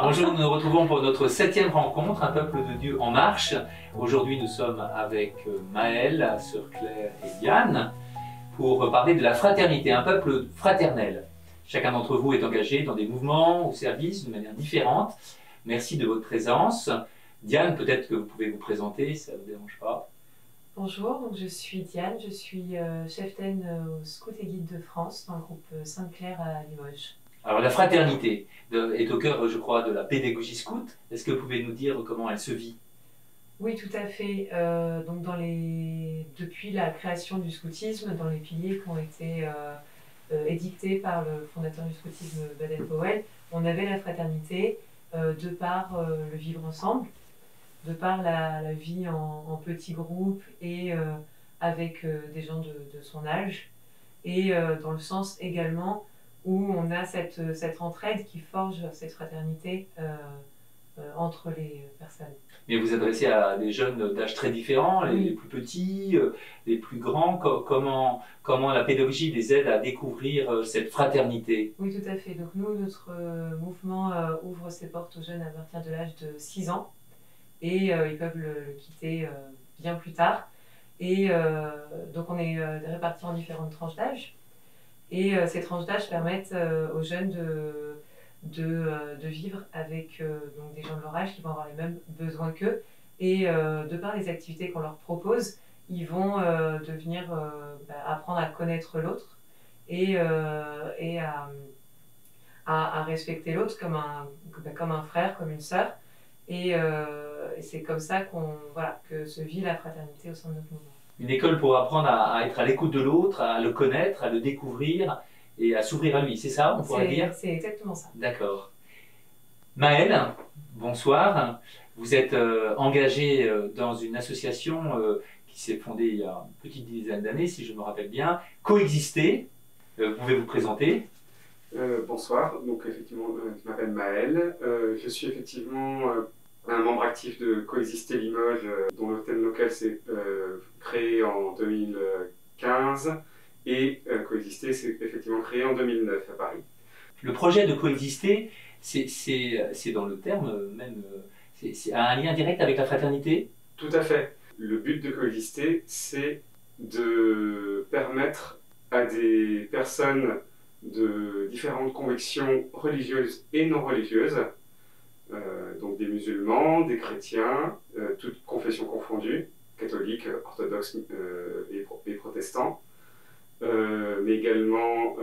Bonjour, nous nous retrouvons pour notre 7e rencontre, Un peuple de Dieu en marche. Aujourd'hui, nous sommes avec Maëlle, Sœur Claire et Diane pour parler de la fraternité, un peuple fraternel. Chacun d'entre vous est engagé dans des mouvements ou services de manière différente. Merci de votre présence. Diane, peut-être que vous pouvez vous présenter, ça ne vous dérange pas. Bonjour, donc je suis Diane, je suis cheftaine au Scout et Guide de France dans le groupe Sainte-Claire à Limoges. Alors la fraternité est au cœur, je crois, de la pédagogie scout. Est-ce que vous pouvez nous dire comment elle se vit? Oui, tout à fait. Donc depuis la création du scoutisme, dans les piliers qui ont été édictés par le fondateur du scoutisme, Baden-Powell, on avait la fraternité de par le vivre ensemble, de par la vie en petits groupes et avec des gens de son âge, et dans le sens également où on a cette entraide qui forge cette fraternité entre les personnes. Mais vous adressez à des jeunes d'âge très différents, les plus petits, les plus grands. Comment la pédagogie les aide à découvrir cette fraternité? Oui, tout à fait. Donc nous, notre mouvement ouvre ses portes aux jeunes à partir de l'âge de 6 ans. Et ils peuvent le quitter bien plus tard. Et donc on est répartis en différentes tranches d'âge. Et ces tranches d'âge permettent aux jeunes de vivre avec donc des gens de leur âge qui vont avoir les mêmes besoins qu'eux. Et de par les activités qu'on leur propose, ils vont devenir apprendre à connaître l'autre et à respecter l'autre comme un frère, comme une sœur. Et c'est comme ça que se vit la fraternité au sein de notre mouvement. Une école pour apprendre à être à l'écoute de l'autre, à le connaître, à le découvrir et à s'ouvrir à lui. C'est ça, on pourrait dire? C'est exactement ça. D'accord. Maëlle, bonsoir. Vous êtes engagée dans une association qui s'est fondée il y a une petite dizaine d'années, si je me rappelle bien, Coexister. Vous pouvez vous présenter? Bonsoir, donc effectivement, je m'appelle Maëlle. Je suis effectivement un membre actif de Coexister Limoges, dont le thème local s'est créé en 2015 et Coexister s'est effectivement créé en 2009 à Paris. Le projet de Coexister, c'est dans le terme même, c'est un lien direct avec la fraternité? Tout à fait. Le but de Coexister, c'est de permettre à des personnes de différentes convictions religieuses et non religieuses, donc des musulmans, des chrétiens, toutes confessions confondues, catholiques, orthodoxes et protestants, mais également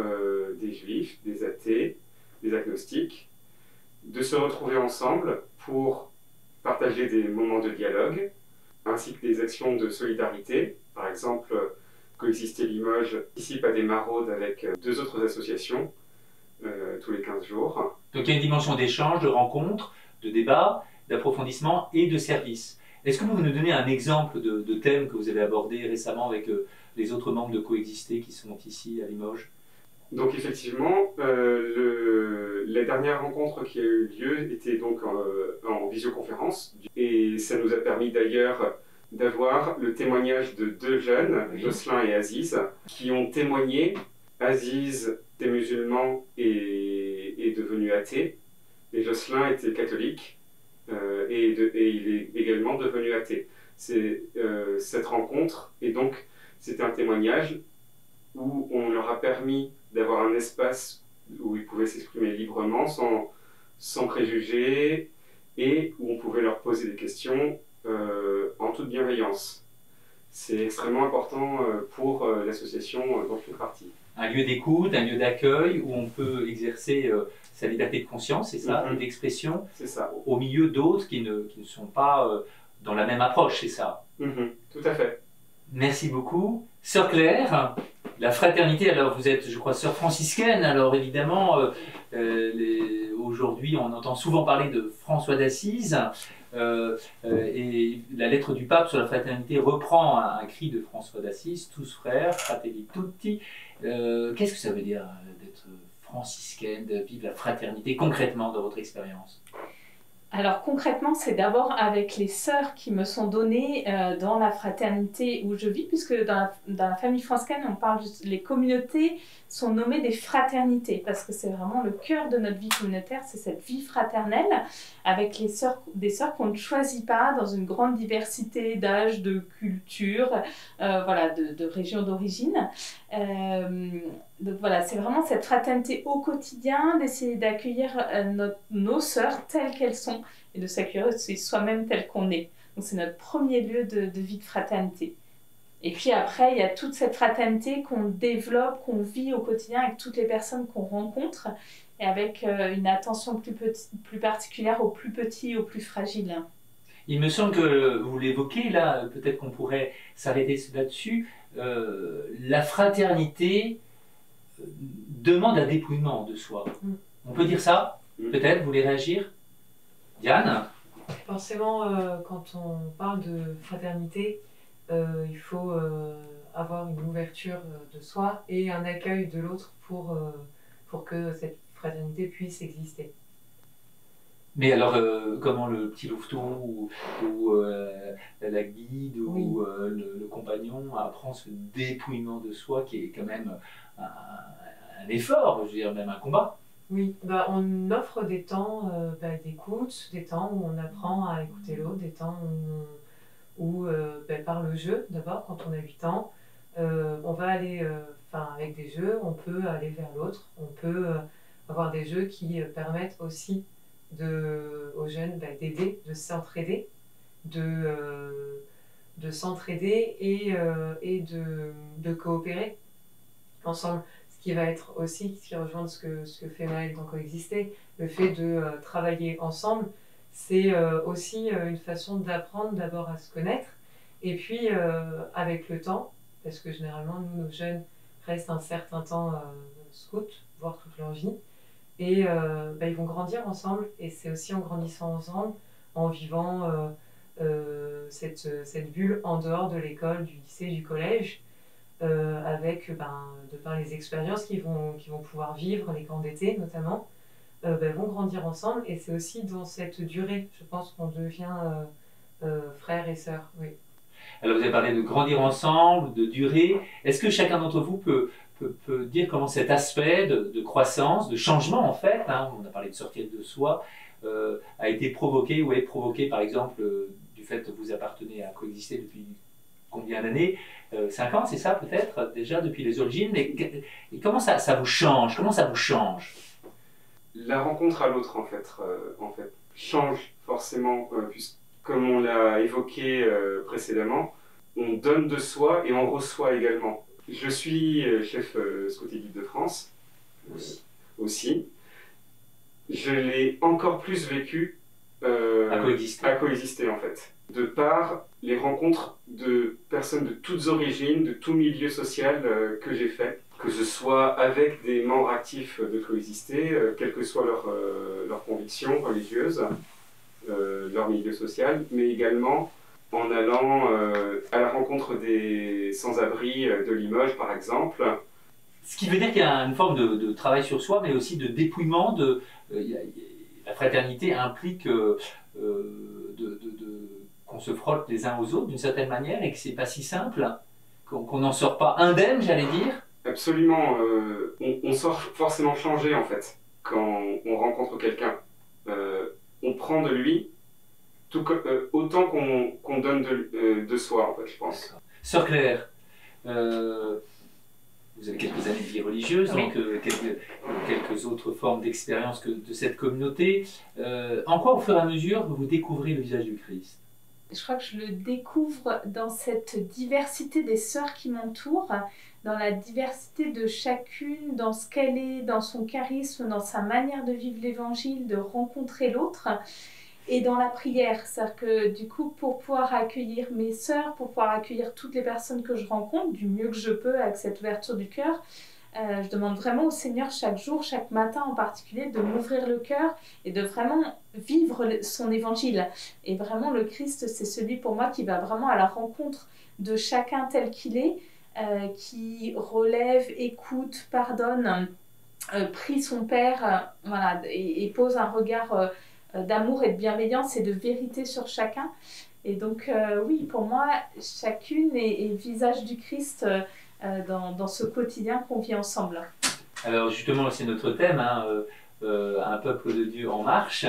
des juifs, des athées, des agnostiques, de se retrouver ensemble pour partager des moments de dialogue, ainsi que des actions de solidarité. Par exemple, Coexister Limoges participe à des maraudes avec 2 autres associations tous les 15 jours. Donc il y a une dimension d'échange, de rencontre, de débat, d'approfondissement et de service. Est-ce que vous pouvez nous donner un exemple de thème que vous avez abordé récemment avec les autres membres de Coexister qui sont ici à Limoges? Donc effectivement, la dernière rencontre qui a eu lieu était donc en visioconférence, et ça nous a permis d'ailleurs d'avoir le témoignage de 2 jeunes, Jocelyn et Aziz, qui ont témoigné. Aziz était musulman et est devenu athée, et Jocelyn était catholique et il est également devenu athée. Cette rencontre, et donc c'était un témoignage où on leur a permis d'avoir un espace où ils pouvaient s'exprimer librement, sans préjugés, et où on pouvait leur poser des questions en toute bienveillance. C'est extrêmement important pour l'association dont je fais partie. Un lieu d'écoute, un lieu d'accueil où on peut exercer sa liberté de conscience, c'est ça, d'expression, c'est ça, au milieu d'autres qui ne sont pas dans la même approche, c'est ça. Tout à fait. Merci beaucoup. Sœur Claire, la fraternité, alors vous êtes, je crois, sœur franciscaine, alors évidemment, aujourd'hui on entend souvent parler de François d'Assise, et la lettre du pape sur la fraternité reprend un cri de François d'Assise, tous frères, fratelli tutti. Qu'est-ce que ça veut dire d'être franciscaine, de vivre la fraternité concrètement dans votre expérience? Alors concrètement, c'est d'abord avec les sœurs qui me sont données dans la fraternité où je vis, puisque dans la famille franciscaine, on parle les communautés sont nommées des fraternités, parce que c'est vraiment le cœur de notre vie communautaire, c'est cette vie fraternelle avec les sœurs, des sœurs qu'on ne choisit pas dans une grande diversité d'âge, de culture, voilà, de régions d'origine. Donc voilà, c'est vraiment cette fraternité au quotidien, d'essayer d'accueillir nos sœurs telles qu'elles sont et de s'accueillir aussi soi-même tel qu'on est. Donc c'est notre premier lieu de vie de fraternité. Et puis après, il y a toute cette fraternité qu'on développe, qu'on vit au quotidien avec toutes les personnes qu'on rencontre et avec une attention plus particulière aux plus petits et aux plus fragiles. Il me semble que vous l'évoquez, là, peut-être qu'on pourrait s'arrêter là-dessus. La fraternité demande un dépouillement de soi. On peut dire ça? Peut-être, vous voulez réagir? Diane? Forcément, quand on parle de fraternité, il faut avoir une ouverture de soi et un accueil de l'autre pour que cette fraternité puisse exister. Mais alors, comment le petit louveteau ou la guide ou le compagnon apprend ce dépouillement de soi qui est quand même un effort, je veux dire, même un combat? Oui, bah, on offre des temps d'écoute, des temps où on apprend à écouter l'autre, des temps où par le jeu, d'abord, quand on a 8 ans, on va aller, avec des jeux, on peut aller vers l'autre, on peut avoir des jeux qui permettent aussi aux jeunes d'aider, de s'entraider, de s'entraider et de coopérer ensemble. Ce qui va être aussi, ce qui rejoint ce que fait Maëlle dans Coexister, le fait de travailler ensemble, c'est aussi une façon d'apprendre d'abord à se connaître, et puis avec le temps, parce que généralement, nous, nos jeunes, restent un certain temps scouts, voire toute leur vie, et ils vont grandir ensemble, et c'est aussi en grandissant ensemble, en vivant cette bulle en dehors de l'école, du lycée, du collège, avec, de par les expériences qu'ils vont pouvoir vivre, les camps d'été notamment, vont grandir ensemble, et c'est aussi dans cette durée, je pense, qu'on devient frères et sœurs. Oui. Alors vous avez parlé de grandir ensemble, de durée. Est-ce que chacun d'entre vous peut dire comment cet aspect de croissance, de changement en fait, on a parlé de sortir de soi, a été provoqué ou est provoqué par exemple du fait que vous appartenez à Coexister depuis combien d'années? 5 ans, c'est ça peut-être, déjà depuis les origines. Mais comment ça vous change? Comment ça vous change? La rencontre à l'autre, en fait, change forcément, puisque, comme on l'a évoqué précédemment, on donne de soi et on reçoit également. Je suis chef Scout et Guide de France, aussi. Je l'ai encore plus vécu à coexister, en fait. De par les rencontres de personnes de toutes origines, de tout milieu social que j'ai fait, que ce soit avec des membres actifs de Coexister, quelles que soient leurs convictions religieuses, leur milieu social, mais également en allant à la rencontre des sans-abri de Limoges, par exemple. Ce qui veut dire qu'il y a une forme de travail sur soi, mais aussi de dépouillement. La fraternité implique qu'on se frotte les uns aux autres d'une certaine manière et que c'est pas si simple, qu'on n'en sort pas indemne, j'allais dire. Absolument, on sort forcément changé en fait quand on rencontre quelqu'un. On prend de lui autant qu'on donne de soi en fait, je pense. Sœur Claire, vous avez quelques années de vie religieuse, oui. Donc quelques autres formes d'expérience de cette communauté. En quoi, au fur et à mesure, vous découvrez le visage du Christ? Je crois que je le découvre dans cette diversité des sœurs qui m'entourent, dans la diversité de chacune, dans ce qu'elle est, dans son charisme, dans sa manière de vivre l'évangile, de rencontrer l'autre, et dans la prière. C'est-à-dire que du coup, pour pouvoir accueillir mes sœurs, pour pouvoir accueillir toutes les personnes que je rencontre, du mieux que je peux avec cette ouverture du cœur, je demande vraiment au Seigneur chaque jour, chaque matin en particulier, de m'ouvrir le cœur et de vraiment vivre son évangile. Et vraiment, le Christ, c'est celui pour moi qui va vraiment à la rencontre de chacun tel qu'il est, qui relève, écoute, pardonne, prie son Père, voilà, et pose un regard d'amour et de bienveillance et de vérité sur chacun. Et donc, oui, pour moi, chacune est le visage du Christ dans ce quotidien qu'on vit ensemble. Alors justement, c'est notre thème, hein, un peuple de Dieu en marche,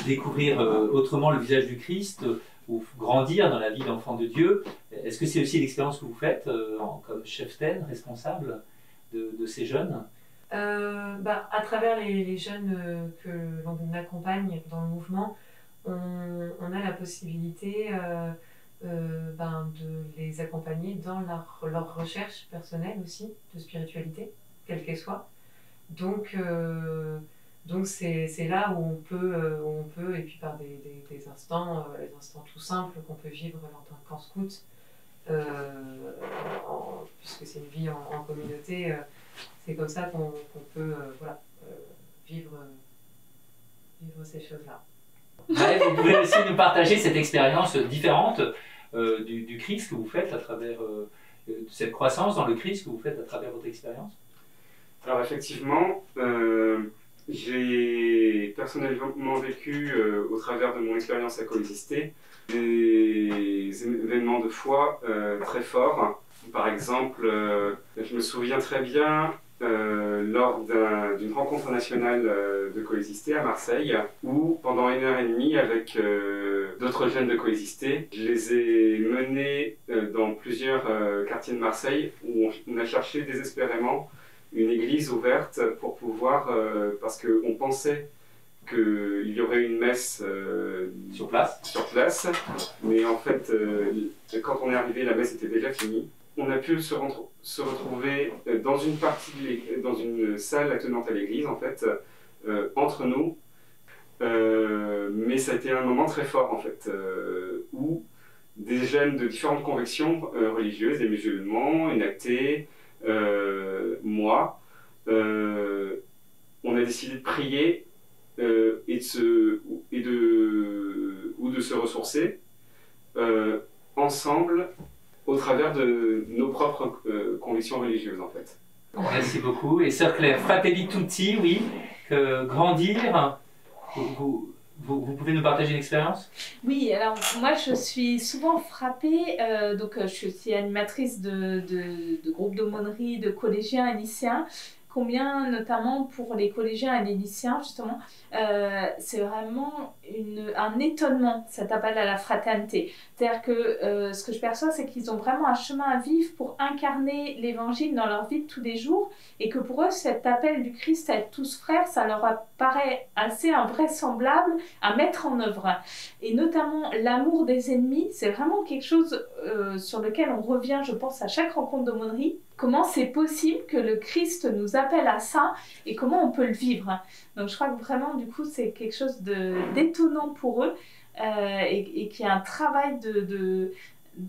découvrir autrement le visage du Christ, ou grandir dans la vie d'enfant de Dieu. Est-ce que c'est aussi l'expérience que vous faites comme cheftaine, responsable de ces jeunes? À travers les jeunes que l'on accompagne dans le mouvement, on a la possibilité de les accompagner dans leur recherche personnelle aussi, de spiritualité, quelle qu'elle soit. Donc c'est là où on peut, et puis par des instants, les instants tout simples qu'on peut vivre en tant qu'en scout, puisque c'est une vie en communauté, c'est comme ça qu'on peut vivre ces choses-là. Ouais, vous pouvez aussi nous partager cette expérience différente du Christ que vous faites à travers cette croissance dans le Christ que vous faites à travers votre expérience? Alors effectivement, j'ai personnellement vécu au travers de mon expérience à coexister des événements de foi très forts. Par exemple, je me souviens très bien lors d'une rencontre nationale de coexister à Marseille, où pendant 1h30 avec d'autres jeunes de coexister, je les ai menés dans plusieurs quartiers de Marseille où on a cherché désespérément une église ouverte pour pouvoir, parce qu'on pensait qu'il y aurait une messe sur place, mais en fait, quand on est arrivé, la messe était déjà finie. On a pu se retrouver dans une salle attenante à l'église, en fait, entre nous. Mais ça a été un moment très fort, en fait, où des jeunes de différentes convictions religieuses, des musulmans, une athée, moi, on a décidé de prier et de se ressourcer ensemble au travers de nos propres convictions religieuses, en fait. Merci beaucoup. Et sœur Claire, Fratelli Tutti, oui, grandir, vous pouvez nous partager une expérience? Oui, alors moi je suis souvent frappée, je suis aussi animatrice de groupes d'aumônerie, de collégiens et lycéens, combien notamment pour les collégiens et les lycéens justement, c'est vraiment un étonnement cet appel à la fraternité. C'est-à-dire que ce que je perçois, c'est qu'ils ont vraiment un chemin à vivre pour incarner l'évangile dans leur vie de tous les jours, et que pour eux cet appel du Christ à être tous frères, ça leur paraît assez invraisemblable à mettre en œuvre. Et notamment l'amour des ennemis, c'est vraiment quelque chose sur lequel on revient, je pense, à chaque rencontre d'aumônerie. Comment c'est possible que le Christ nous appelle à ça et comment on peut le vivre? Donc je crois que vraiment, du coup, c'est quelque chose d'étonnant pour eux et qu'il y a un travail de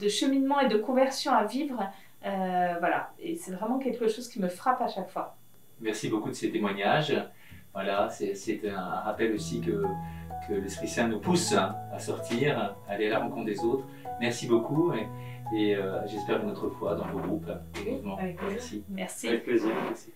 cheminement et de conversion à vivre. Voilà, et c'est vraiment quelque chose qui me frappe à chaque fois. Merci beaucoup de ces témoignages. Voilà, c'est un rappel aussi que l'Esprit Saint nous pousse à sortir, à aller à la rencontre des autres. Merci beaucoup et j'espère une autre fois dans vos groupes. Oui, avec plaisir. Merci. Merci. Avec plaisir. Merci.